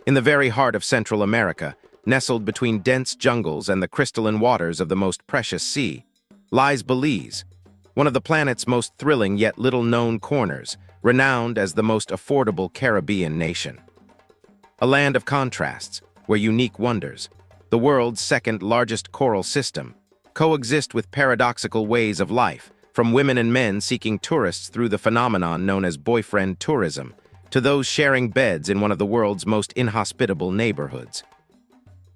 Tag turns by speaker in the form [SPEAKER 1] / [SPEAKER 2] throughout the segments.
[SPEAKER 1] In the very heart of Central America, nestled between dense jungles and the crystalline waters of the most precious sea, lies Belize, one of the planet's most thrilling yet little-known corners, renowned as the most affordable Caribbean nation. A land of contrasts, where unique wonders, the world's second-largest coral system, coexist with paradoxical ways of life, from women and men seeking tourists through the phenomenon known as boyfriend tourism, to those sharing beds in one of the world's most inhospitable neighborhoods.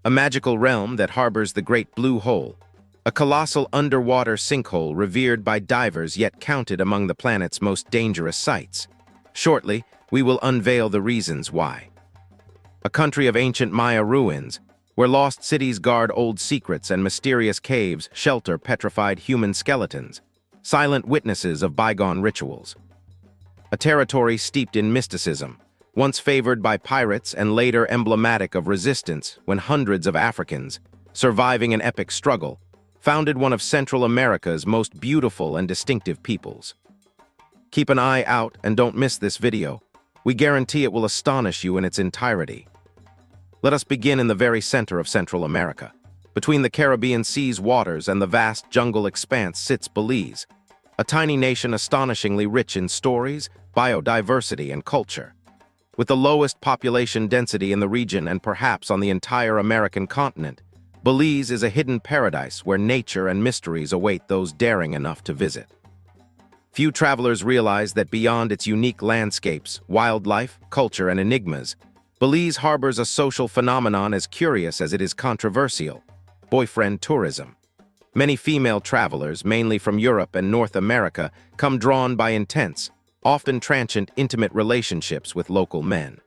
[SPEAKER 1] A magical realm that harbors the Great Blue Hole, a colossal underwater sinkhole revered by divers yet counted among the planet's most dangerous sites. Shortly, we will unveil the reasons why. A country of ancient Maya ruins, where lost cities guard old secrets and mysterious caves shelter petrified human skeletons, silent witnesses of bygone rituals. A territory steeped in mysticism, once favored by pirates and later emblematic of resistance when hundreds of Africans, surviving an epic struggle, founded one of Central America's most beautiful and distinctive peoples. Keep an eye out and don't miss this video. We guarantee it will astonish you in its entirety. Let us begin in the very center of Central America. Between the Caribbean Sea's waters and the vast jungle expanse sits Belize, a tiny nation astonishingly rich in stories, biodiversity, and culture. With the lowest population density in the region and perhaps on the entire American continent, Belize is a hidden paradise where nature and mysteries await those daring enough to visit. Few travelers realize that beyond its unique landscapes, wildlife, culture, and enigmas, Belize harbors a social phenomenon as curious as it is controversial: boyfriend tourism. Many female travelers, mainly from Europe and North America, come drawn by intense, often transient intimate relationships with local men.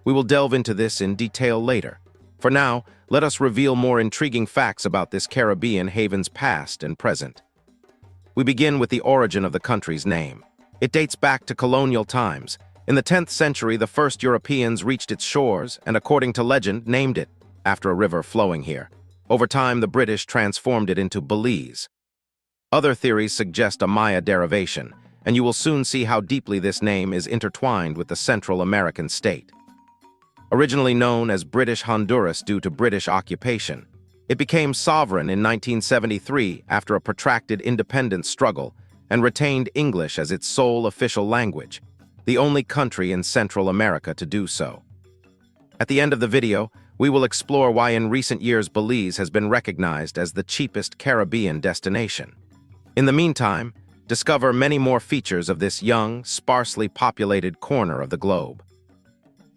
[SPEAKER 1] We will delve into this in detail later. For now, let us reveal more intriguing facts about this Caribbean haven's past and present. We begin with the origin of the country's name. It dates back to colonial times. In the 10th century, the first Europeans reached its shores and, according to legend, named it after a river flowing here. Over time, the British transformed it into Belize. Other theories suggest a Maya derivation, and you will soon see how deeply this name is intertwined with the Central American state. Originally known as British Honduras due to British occupation, it became sovereign in 1973 after a protracted independence struggle and retained English as its sole official language, the only country in Central America to do so. At the end of the video, we will explore why in recent years Belize has been recognized as the cheapest Caribbean destination. In the meantime, discover many more features of this young, sparsely populated corner of the globe.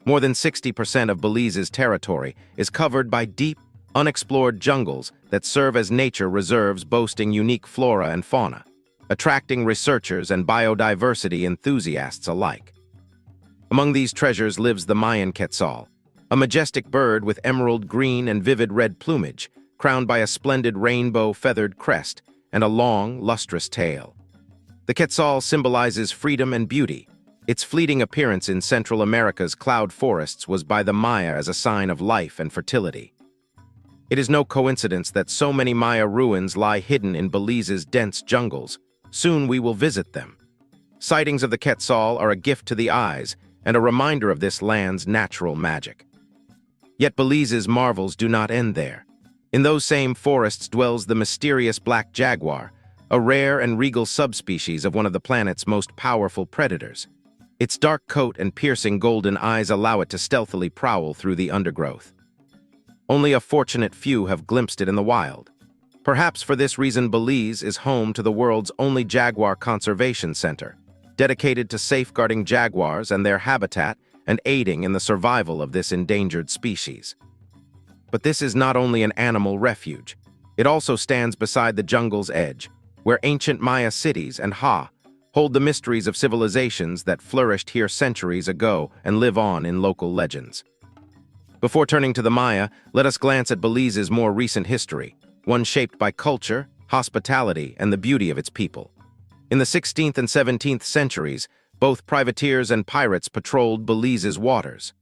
[SPEAKER 1] More than 60% of Belize's territory is covered by deep, unexplored jungles that serve as nature reserves boasting unique flora and fauna, attracting researchers and biodiversity enthusiasts alike. Among these treasures lives the Mayan quetzal, a majestic bird with emerald green and vivid red plumage, crowned by a splendid rainbow-feathered crest and a long, lustrous tail. The quetzal symbolizes freedom and beauty. Its fleeting appearance in Central America's cloud forests was by the Maya as a sign of life and fertility. It is no coincidence that so many Maya ruins lie hidden in Belize's dense jungles. Soon we will visit them. Sightings of the quetzal are a gift to the eyes and a reminder of this land's natural magic. Yet Belize's marvels do not end there. In those same forests dwells the mysterious black jaguar, a rare and regal subspecies of one of the planet's most powerful predators. Its dark coat and piercing golden eyes allow it to stealthily prowl through the undergrowth. Only a fortunate few have glimpsed it in the wild. Perhaps for this reason Belize is home to the world's only jaguar conservation center, dedicated to safeguarding jaguars and their habitat and aiding in the survival of this endangered species. But this is not only an animal refuge. It also stands beside the jungle's edge, where ancient Maya cities and hold the mysteries of civilizations that flourished here centuries ago and live on in local legends. Before turning to the Maya, let us glance at Belize's more recent history, one shaped by culture, hospitality, and the beauty of its people. In the 16th and 17th centuries, both privateers and pirates patrolled Belize's waters.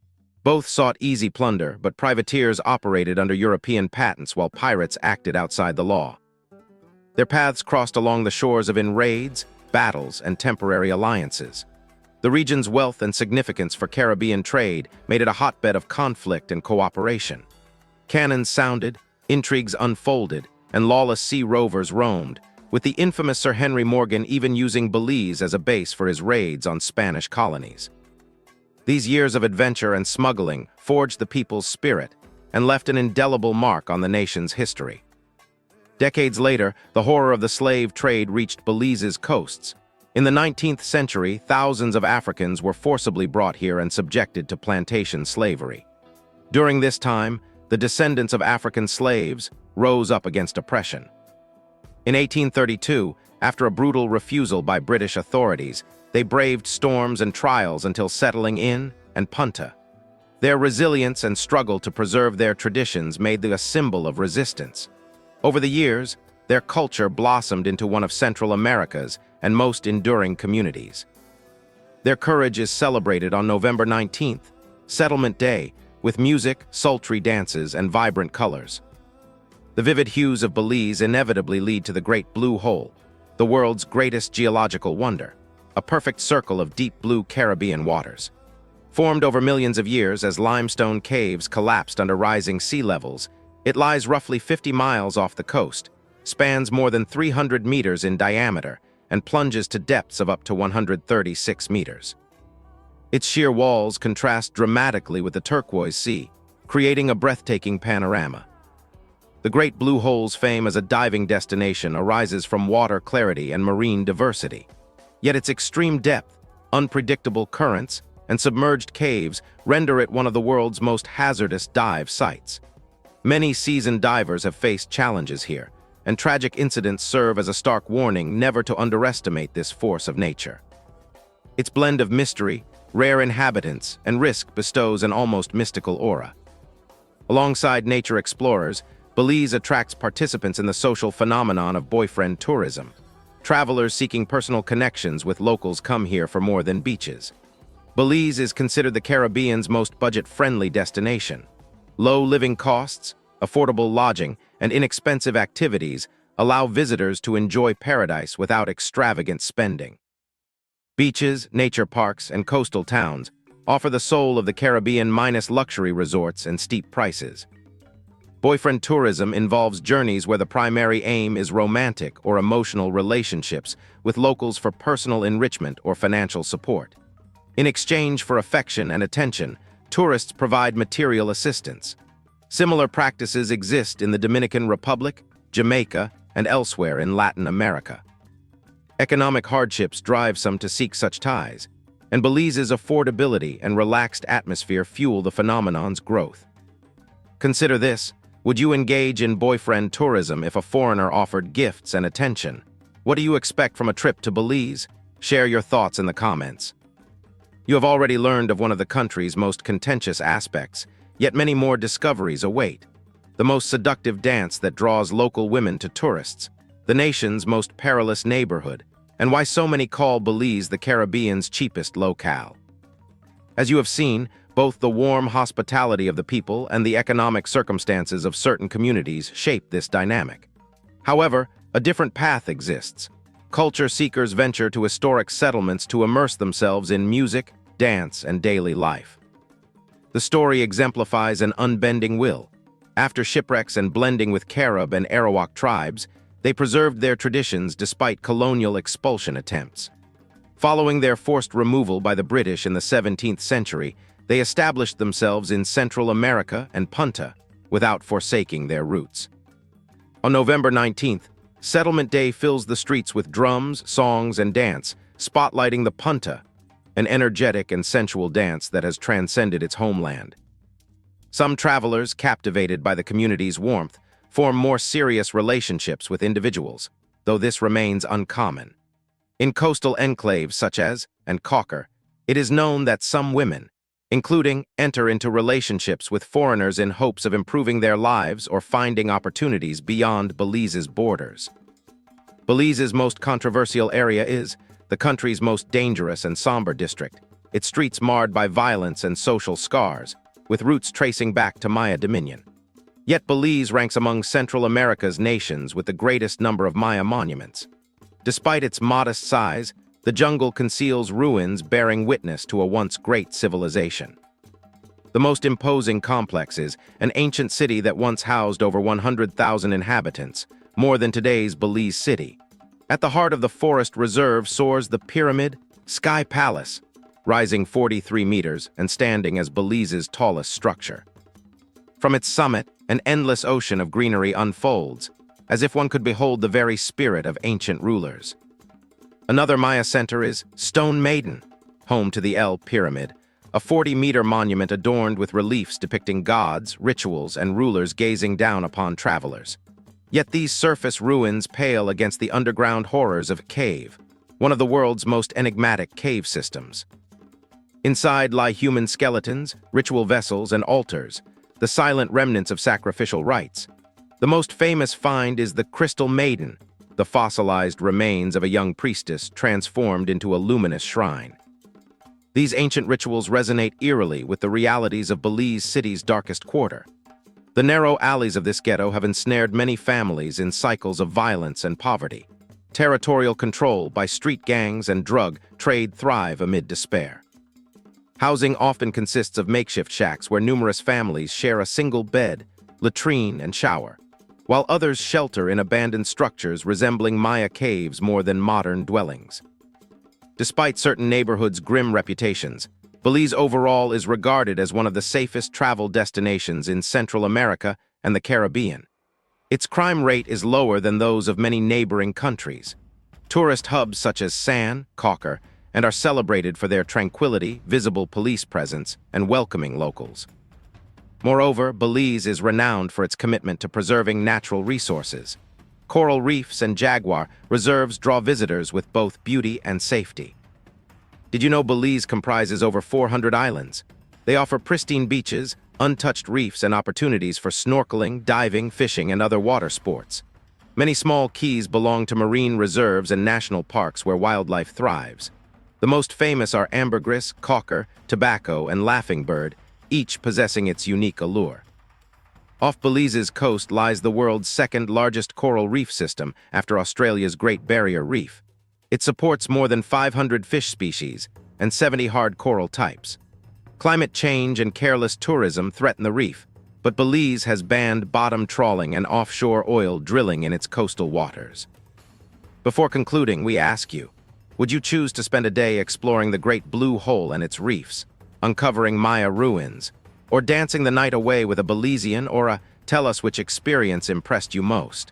[SPEAKER 1] Both sought easy plunder, but privateers operated under European patents while pirates acted outside the law. Their paths crossed along the shores in raids, battles, and temporary alliances. The The region's wealth and significance for Caribbean trade made it a hotbed of conflict and cooperation. Cannons sounded, intrigues unfolded, and lawless sea rovers roamed, with the infamous Sir Henry Morgan even using Belize as a base for his raids on Spanish colonies. These years of adventure and smuggling forged the people's spirit and left an indelible mark on the nation's history. Decades later, the horror of the slave trade reached Belize's coasts. In the 19th century, thousands of Africans were forcibly brought here and subjected to plantation slavery. During this time, the descendants of African slaves rose up against oppression. In 1832, after a brutal refusal by British authorities, they braved storms and trials until settling in Punta. Their resilience and struggle to preserve their traditions made them a symbol of resistance. Over the years, their culture blossomed into one of Central America's and most enduring communities. Their courage is celebrated on November 19th, Settlement Day, with music, sultry dances, and vibrant colors. The vivid hues of Belize inevitably lead to the Great Blue Hole, the world's greatest geological wonder, a perfect circle of deep blue Caribbean waters. Formed over millions of years as limestone caves collapsed under rising sea levels, it lies roughly 50 miles off the coast, spans more than 300 meters in diameter, and plunges to depths of up to 136 meters. Its sheer walls contrast dramatically with the turquoise sea, creating a breathtaking panorama. The Great Blue Hole's fame as a diving destination arises from water clarity and marine diversity. Yet its extreme depth, unpredictable currents, and submerged caves render it one of the world's most hazardous dive sites. Many seasoned divers have faced challenges here, and tragic incidents serve as a stark warning never to underestimate this force of nature. Its blend of mystery, rare inhabitants, and risk bestows an almost mystical aura. Alongside nature explorers, Belize attracts participants in the social phenomenon of boyfriend tourism. Travelers seeking personal connections with locals come here for more than beaches. Belize is considered the Caribbean's most budget-friendly destination. Low living costs, affordable lodging, and inexpensive activities allow visitors to enjoy paradise without extravagant spending. Beaches, nature parks, and coastal towns offer the soul of the Caribbean minus luxury resorts and steep prices. Boyfriend tourism involves journeys where the primary aim is romantic or emotional relationships with locals for personal enrichment or financial support. In exchange for affection and attention, tourists provide material assistance. Similar practices exist in the Dominican Republic, Jamaica, and elsewhere in Latin America. Economic hardships drive some to seek such ties, and Belize's affordability and relaxed atmosphere fuel the phenomenon's growth. Consider this: would you engage in boyfriend tourism if a foreigner offered gifts and attention? What do you expect from a trip to Belize? Share your thoughts in the comments. You have already learned of one of the country's most contentious aspects, yet many more discoveries await. The most seductive dance that draws local women to tourists, the nation's most perilous neighborhood, and why so many call Belize the Caribbean's cheapest locale. As you have seen, both the warm hospitality of the people and the economic circumstances of certain communities shape this dynamic. However, a different path exists. Culture seekers venture to historic settlements to immerse themselves in music, dance, and daily life. The story exemplifies an unbending will. After shipwrecks and blending with Carib and Arawak tribes, they preserved their traditions despite colonial expulsion attempts. Following their forced removal by the British in the 17th century, they established themselves in Central America and Punta, without forsaking their roots. On November 19th, Settlement Day fills the streets with drums, songs, and dance, spotlighting the Punta, an energetic and sensual dance that has transcended its homeland. Some travelers, captivated by the community's warmth, form more serious relationships with individuals, though this remains uncommon. In coastal enclaves such as Cocker, it is known that some women, including, enter into relationships with foreigners in hopes of improving their lives or finding opportunities beyond Belize's borders. Belize's most controversial area is the country's most dangerous and somber district, its streets marred by violence and social scars, with roots tracing back to Maya dominion. Yet Belize ranks among Central America's nations with the greatest number of Maya monuments. Despite its modest size, the jungle conceals ruins bearing witness to a once great civilization. The most imposing complex is an ancient city that once housed over 100,000 inhabitants, more than today's Belize City. At the heart of the forest reserve soars the Pyramid Sky Palace, rising 43 meters and standing as Belize's tallest structure. From its summit, an endless ocean of greenery unfolds, as if one could behold the very spirit of ancient rulers. Another Maya center is Stone Maiden, home to the El Pyramid, a 40-meter monument adorned with reliefs depicting gods, rituals, and rulers gazing down upon travelers. Yet these surface ruins pale against the underground horrors of a cave, one of the world's most enigmatic cave systems. Inside lie human skeletons, ritual vessels, and altars, the silent remnants of sacrificial rites. The most famous find is the Crystal Maiden, the fossilized remains of a young priestess transformed into a luminous shrine. These ancient rituals resonate eerily with the realities of Belize City's darkest quarter. The narrow alleys of this ghetto have ensnared many families in cycles of violence and poverty. Territorial control by street gangs and drug trade thrive amid despair. Housing often consists of makeshift shacks where numerous families share a single bed, latrine, and shower, while others shelter in abandoned structures resembling Maya caves more than modern dwellings. Despite certain neighborhoods' grim reputations, Belize overall is regarded as one of the safest travel destinations in Central America and the Caribbean. Its crime rate is lower than those of many neighboring countries. Tourist hubs such as San, Cocker, and are celebrated for their tranquility, visible police presence, and welcoming locals. Moreover, Belize is renowned for its commitment to preserving natural resources. Coral reefs and jaguar reserves draw visitors with both beauty and safety. Did you know Belize comprises over 400 islands? They offer pristine beaches, untouched reefs, and opportunities for snorkeling, diving, fishing, and other water sports. Many small keys belong to marine reserves and national parks where wildlife thrives. The most famous are ambergris, cocker, tobacco, and laughing bird, each possessing its unique allure. Off Belize's coast lies the world's second largest coral reef system after Australia's Great Barrier Reef. It supports more than 500 fish species and 70 hard coral types. Climate change and careless tourism threaten the reef, but Belize has banned bottom trawling and offshore oil drilling in its coastal waters. Before concluding, we ask you, would you choose to spend a day exploring the Great Blue Hole and its reefs, uncovering Maya ruins, or dancing the night away with a Belizean, or tell us which experience impressed you most?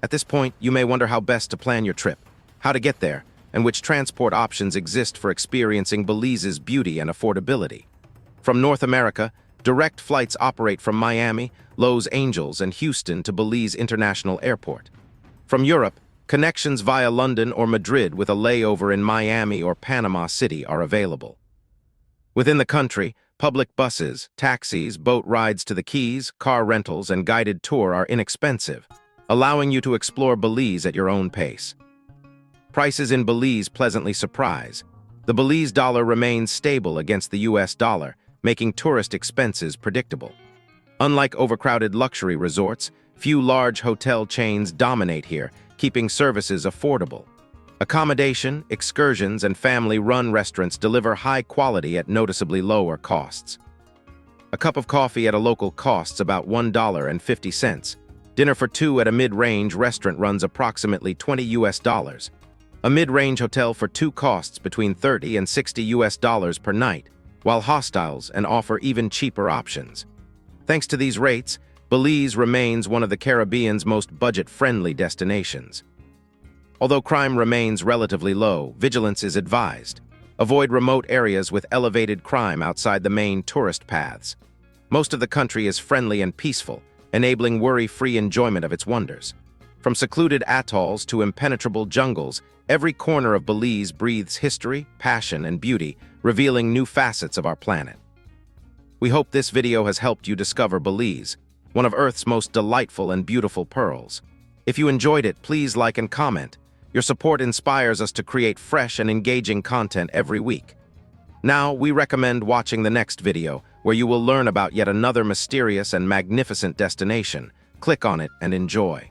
[SPEAKER 1] At this point, you may wonder how best to plan your trip, how to get there, and which transport options exist for experiencing Belize's beauty and affordability. From North America, direct flights operate from Miami, Los Angeles, and Houston to Belize International Airport. From Europe, connections via London or Madrid with a layover in Miami or Panama City are available. Within the country, public buses, taxis, boat rides to the Keys, car rentals, and guided tour are inexpensive, allowing you to explore Belize at your own pace. Prices in Belize pleasantly surprise. The Belize dollar remains stable against the US dollar, making tourist expenses predictable. Unlike overcrowded luxury resorts, few large hotel chains dominate here, keeping services affordable. Accommodation, excursions, and family-run restaurants deliver high quality at noticeably lower costs. A cup of coffee at a local costs about $1.50. Dinner for two at a mid-range restaurant runs approximately $20 US. A mid-range hotel for two costs between $30 and $60 US per night, while hostels and offer even cheaper options. Thanks to these rates, Belize remains one of the Caribbean's most budget-friendly destinations. Although crime remains relatively low, vigilance is advised. Avoid remote areas with elevated crime outside the main tourist paths. Most of the country is friendly and peaceful, enabling worry-free enjoyment of its wonders. From secluded atolls to impenetrable jungles, every corner of Belize breathes history, passion, and beauty, revealing new facets of our planet. We hope this video has helped you discover Belize, one of Earth's most delightful and beautiful pearls. If you enjoyed it, please like and comment. Your support inspires us to create fresh and engaging content every week. Now, we recommend watching the next video, where you will learn about yet another mysterious and magnificent destination. Click on it and enjoy.